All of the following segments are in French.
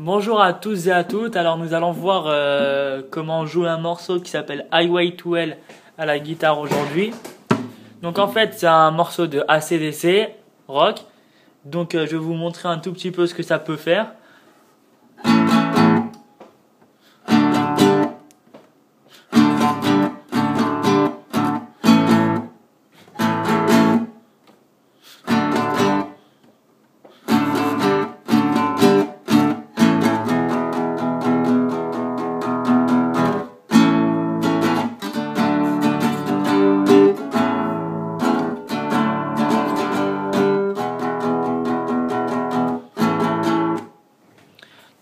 Bonjour à tous et à toutes, alors nous allons voir comment jouer un morceau qui s'appelle Highway to Hell à la guitare aujourd'hui. Donc en fait c'est un morceau de AC/DC rock, donc je vais vous montrer un tout petit peu ce que ça peut faire.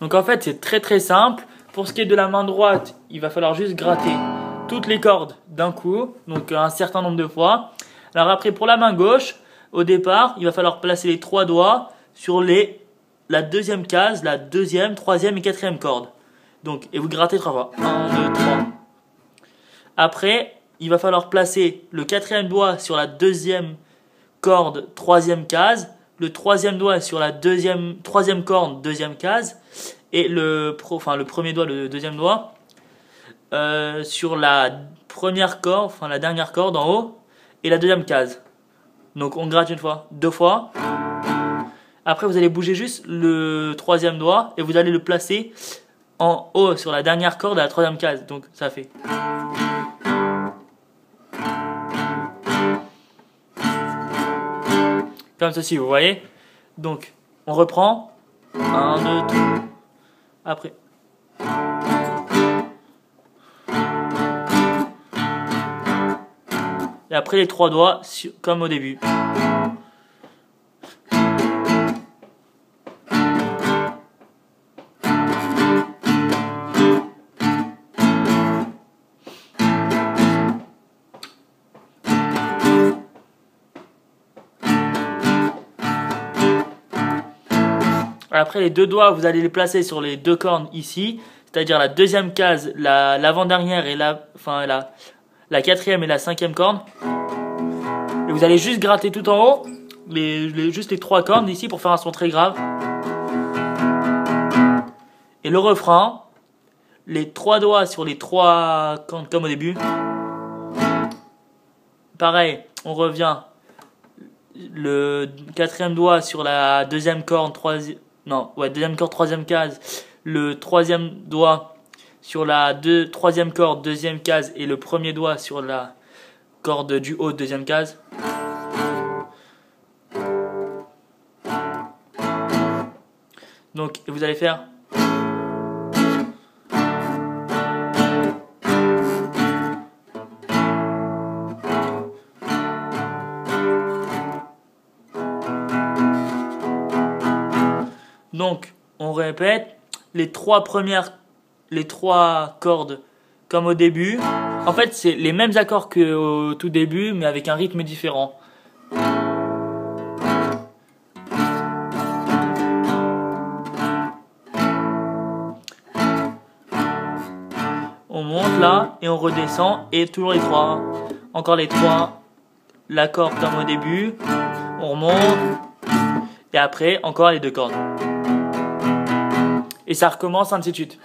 Donc en fait c'est très simple. Pour ce qui est de la main droite, il va falloir juste gratter toutes les cordes d'un coup, donc un certain nombre de fois. Alors après pour la main gauche, au départ, il va falloir placer les trois doigts sur la deuxième case, la deuxième, troisième et quatrième corde. Donc, et vous grattez 3 fois. 1, 2, 3. Après, il va falloir placer le quatrième doigt sur la deuxième corde, troisième case, le troisième doigt sur la troisième corde, deuxième case, et le premier doigt, le deuxième doigt, sur la première corde, enfin la dernière corde en haut, et la deuxième case. Donc on gratte une fois, deux fois. Après vous allez bouger juste le troisième doigt et vous allez le placer en haut sur la dernière corde à la troisième case. Donc ça fait. Comme ceci, vous voyez. Donc on reprend. 1, 2, 3. Après. Et après les trois doigts comme au début. Après les deux doigts, vous allez les placer sur les deux cornes ici, c'est-à-dire la deuxième case, l'avant-dernière et la quatrième et la cinquième corne. Et vous allez juste gratter tout en haut, juste les trois cornes ici pour faire un son très grave. Et le refrain, les trois doigts sur les trois cornes comme au début. Pareil, on revient. Le quatrième doigt sur la deuxième corde, deuxième corde, troisième case. Le troisième doigt sur la troisième corde, deuxième case. Et le premier doigt sur la corde du haut, deuxième case. Donc vous allez faire. Donc, on répète les trois cordes comme au début. En fait, c'est les mêmes accords qu'au tout début, mais avec un rythme différent. On monte là et on redescend et toujours les trois. Encore les trois. L'accord comme au début. On remonte. Et après, encore les deux cordes. Et ça recommence ainsi de suite.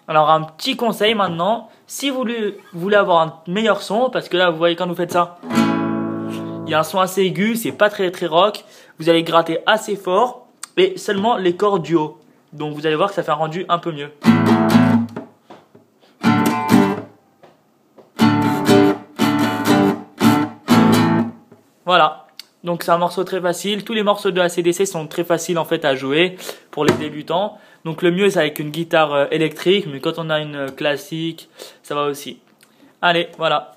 Alors un petit conseil maintenant, si vous voulez avoir un meilleur son, parce que là vous voyez quand vous faites ça, il y a un son assez aigu, c'est pas très rock, vous allez gratter assez fort. Et seulement les cordes du haut. Donc vous allez voir que ça fait un rendu un peu mieux. Voilà. Donc c'est un morceau très facile. Tous les morceaux de AC/DC sont très faciles en fait à jouer pour les débutants. Donc le mieux c'est avec une guitare électrique, mais quand on a une classique, ça va aussi. Allez, voilà.